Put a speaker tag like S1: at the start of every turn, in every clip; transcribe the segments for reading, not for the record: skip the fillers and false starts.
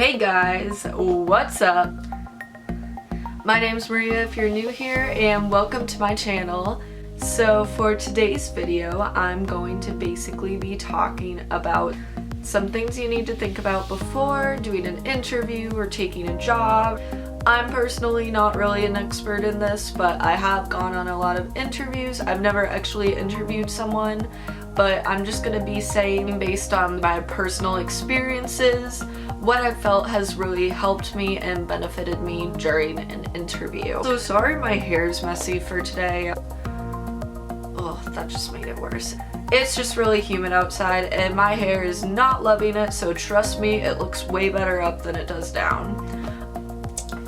S1: Hey guys, what's up? My name's Maria if you're new here, and welcome to my channel. So for today's video, I'm going to basically be talking about some things you need to think about before doing an interview or taking a job. I'm personally not really an expert in this, but I have gone on a lot of interviews. I've never actually interviewed someone, but I'm just gonna be saying based on my personal experiences what I've felt has really helped me and benefited me during an interview. So sorry my hair's messy for today. Oh, that just made it worse. It's just really humid outside and my hair is not loving it, so trust me, it looks way better up than it does down.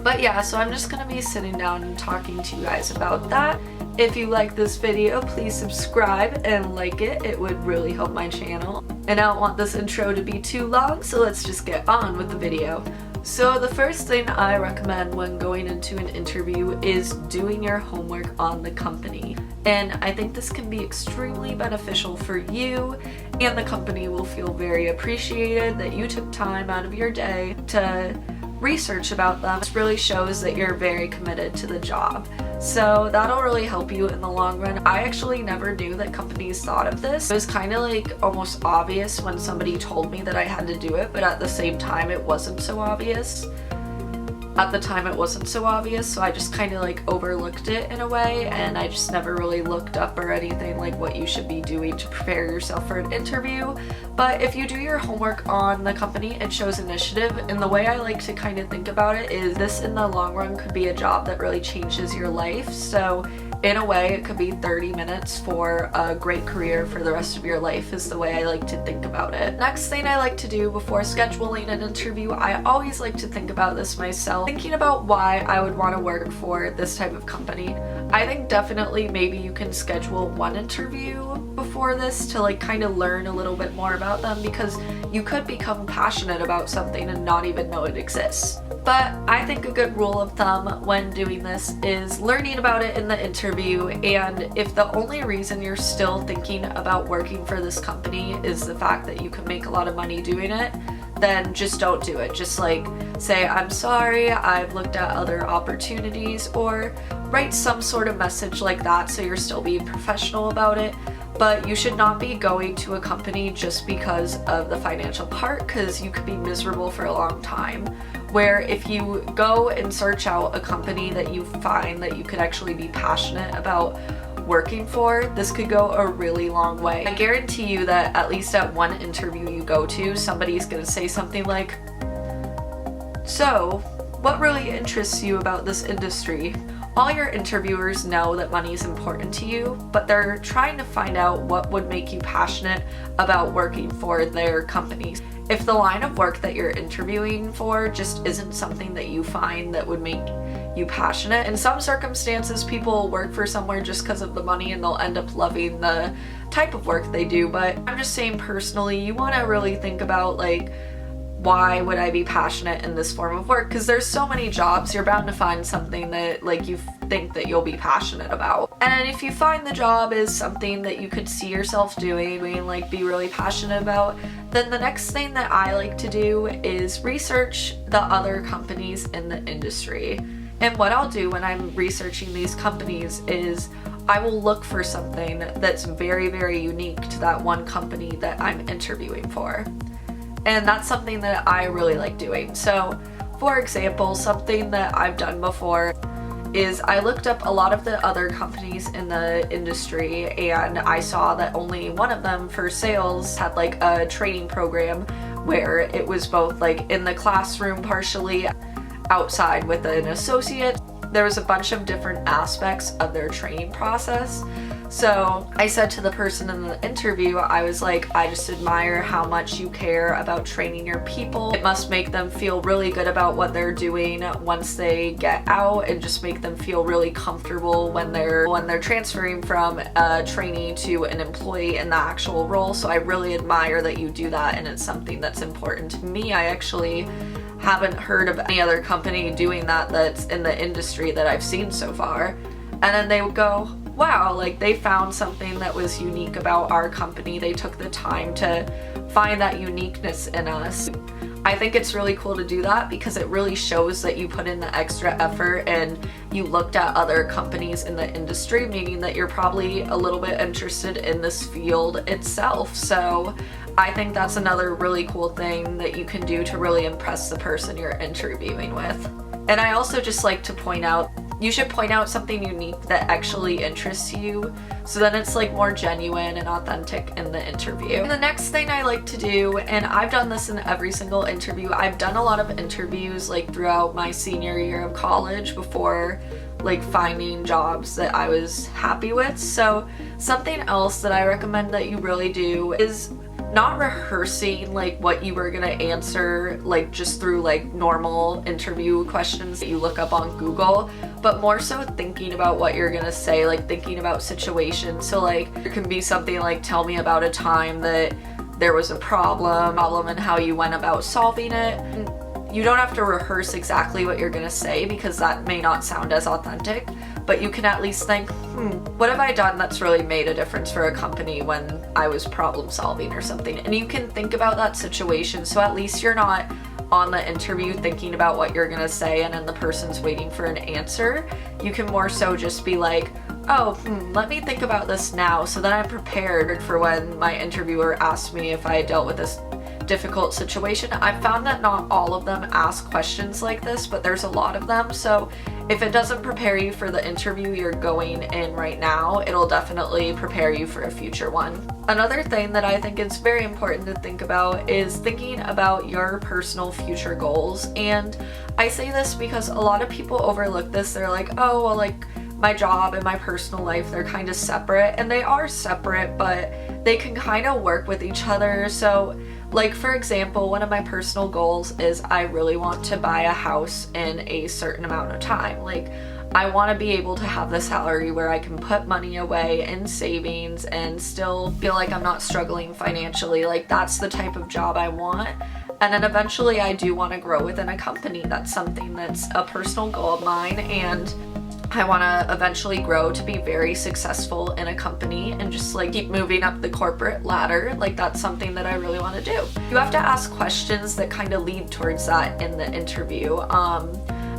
S1: But yeah, so I'm just gonna be sitting down and talking to you guys about that. If you like this video, please subscribe and like it. It would really help my channel. And I don't want this intro to be too long, so let's just get on with the video. So the first thing I recommend when going into an interview is doing your homework on the company. And I think this can be extremely beneficial for you, and the company will feel very appreciated that you took time out of your day to research about them. This really shows that you're very committed to the job. So that'll really help you in the long run. I actually never knew that companies thought of this. It was kind of like almost obvious when somebody told me that I had to do it, but at the same time it wasn't so obvious. At the time it wasn't so obvious, so I just kind of like overlooked it in a way, and I just never really looked up or anything like what you should be doing to prepare yourself for an interview. But if you do your homework on the company, it shows initiative, and the way I like to kind of think about it is this in the long run could be a job that really changes your life. So in a way it could be 30 minutes for a great career for the rest of your life is the way I like to think about it. Next thing I like to do before scheduling an interview, I always like to think about this myself, thinking about why I would want to work for this type of company. I think definitely maybe you can schedule one interview before this to like kind of learn a little bit more about them, because you could become passionate about something and not even know it exists. But I think a good rule of thumb when doing this is learning about it in the interview, and if the only reason you're still thinking about working for this company is the fact that you can make a lot of money doing it, then just don't do it. Just like say, I'm sorry, I've looked at other opportunities, or write some sort of message like that so you're still being professional about it. But you should not be going to a company just because of the financial part, because you could be miserable for a long time. Where if you go and search out a company that you find that you could actually be passionate about working for, this could go a really long way. I guarantee you that at least at one interview you go to, somebody's gonna say something like, "So, what really interests you about this industry?" All your interviewers know that money is important to you, but they're trying to find out what would make you passionate about working for their companies. If the line of work that you're interviewing for just isn't something that you find that would make you passionate, in some circumstances people work for somewhere just because of the money and they'll end up loving the type of work they do. But I'm just saying personally, you want to really think about like, why would I be passionate in this form of work? Because there's so many jobs, you're bound to find something that like you think that you'll be passionate about. And if you find the job is something that you could see yourself doing and like be really passionate about, then the next thing that I like to do is research the other companies in the industry. And what I'll do when I'm researching these companies is I will look for something that's very, very unique to that one company that I'm interviewing for. And that's something that I really like doing. So, for example, something that I've done before is I looked up a lot of the other companies in the industry, and I saw that only one of them for sales had like a training program where it was both like in the classroom, partially outside with an associate. There was a bunch of different aspects of their training process. So I said to the person in the interview, I was like, I just admire how much you care about training your people. It must make them feel really good about what they're doing once they get out, and just make them feel really comfortable when they're transferring from a trainee to an employee in the actual role. So I really admire that you do that, and it's something that's important to me. I actually haven't heard of any other company doing that that's in the industry that I've seen so far. And then they would go, wow, like they found something that was unique about our company. They took the time to find that uniqueness in us. I think it's really cool to do that because it really shows that you put in the extra effort and you looked at other companies in the industry, meaning that you're probably a little bit interested in this field itself. So I think that's another really cool thing that you can do to really impress the person you're interviewing with. And I also just like to point out, you should point out something unique that actually interests you, so then it's like more genuine and authentic in the interview. And the next thing I like to do, and I've done this in every single interview, I've done a lot of interviews like throughout my senior year of college before like finding jobs that I was happy with. So something else that I recommend that you really do is not rehearsing like what you were gonna answer like just through like normal interview questions that you look up on Google, but more so thinking about what you're gonna say, like thinking about situations. So like it can be something like, tell me about a time that there was a problem and how you went about solving it. You don't have to rehearse exactly what you're gonna say because that may not sound as authentic, but you can at least think, what have I done that's really made a difference for a company when I was problem solving or something? And you can think about that situation, so at least you're not on the interview thinking about what you're gonna say and then the person's waiting for an answer. You can more so just be like, oh, let me think about this now, so then I'm prepared for when my interviewer asks me if I dealt with this difficult situation. I've found that not all of them ask questions like this, but there's a lot of them, so if it doesn't prepare you for the interview you're going in right now, it'll definitely prepare you for a future one. Another thing that I think is very important to think about is thinking about your personal future goals. And I say this because a lot of people overlook this. They're like, oh, well, like my job and my personal life, they're kind of separate, and they are separate, but they can kind of work with each other. So like, for example, one of my personal goals is I really want to buy a house in a certain amount of time. Like, I want to be able to have the salary where I can put money away in savings and still feel like I'm not struggling financially. Like, that's the type of job I want. And then eventually I do want to grow within a company. That's something that's a personal goal of mine, and I want to eventually grow to be very successful in a company and just like keep moving up the corporate ladder. Like, that's something that I really want to do. You have to ask questions that kind of lead towards that in the interview.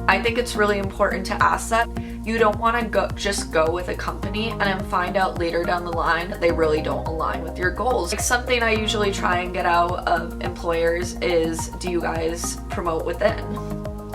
S1: I think it's really important to ask that. You don't want to just go with a company and then find out later down the line that they really don't align with your goals. Like, something I usually try and get out of employers is, do you guys promote within?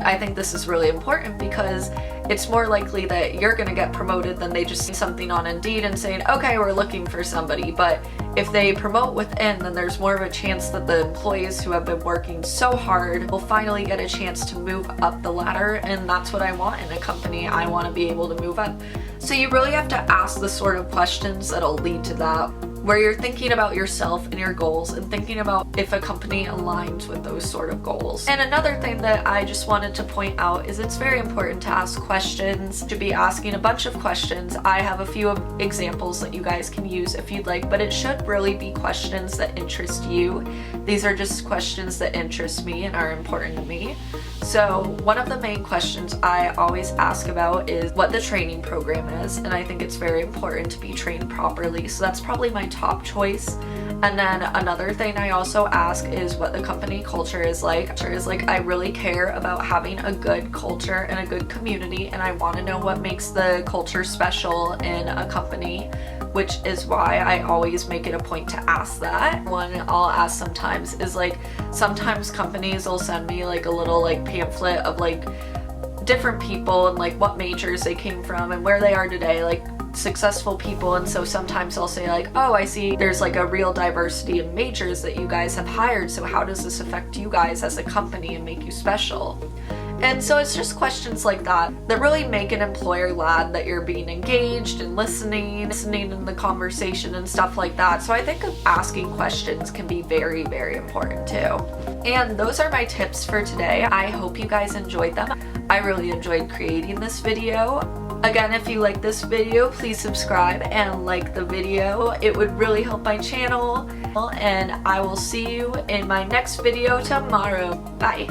S1: I think this is really important because it's more likely that you're going to get promoted than they just see something on Indeed and saying, okay, we're looking for somebody. But if they promote within, then there's more of a chance that the employees who have been working so hard will finally get a chance to move up the ladder. And that's what I want in a company. I want to be able to move up. So you really have to ask the sort of questions that'll lead to that, where you're thinking about yourself and your goals and thinking about if a company aligns with those sort of goals. And another thing that I just wanted to point out is it's very important to ask questions, to be asking a bunch of questions. I have a few examples that you guys can use if you'd like, but it should really be questions that interest you. These are just questions that interest me and are important to me. So one of the main questions I always ask about is what the training program is, and I think it's very important to be trained properly, so that's probably my top choice. And then another thing I also ask is what the company culture is like. I really care about having a good culture and a good community, and I want to know what makes the culture special in a company, which is why I always make it a point to ask that. One I'll ask sometimes is like, sometimes companies will send me like a little like pamphlet of like different people and like what majors they came from and where they are today, like successful people. And so sometimes I'll say like, oh, I see there's like a real diversity in majors that you guys have hired, so how does this affect you guys as a company and make you special? And so it's just questions like that that really make an employer glad that you're being engaged and listening in the conversation and stuff like that. So I think asking questions can be very, very important too. And those are my tips for today. I hope you guys enjoyed them. I really enjoyed creating this video. Again, if you like this video, please subscribe and like the video. It would really help my channel. And I will see you in my next video tomorrow. Bye.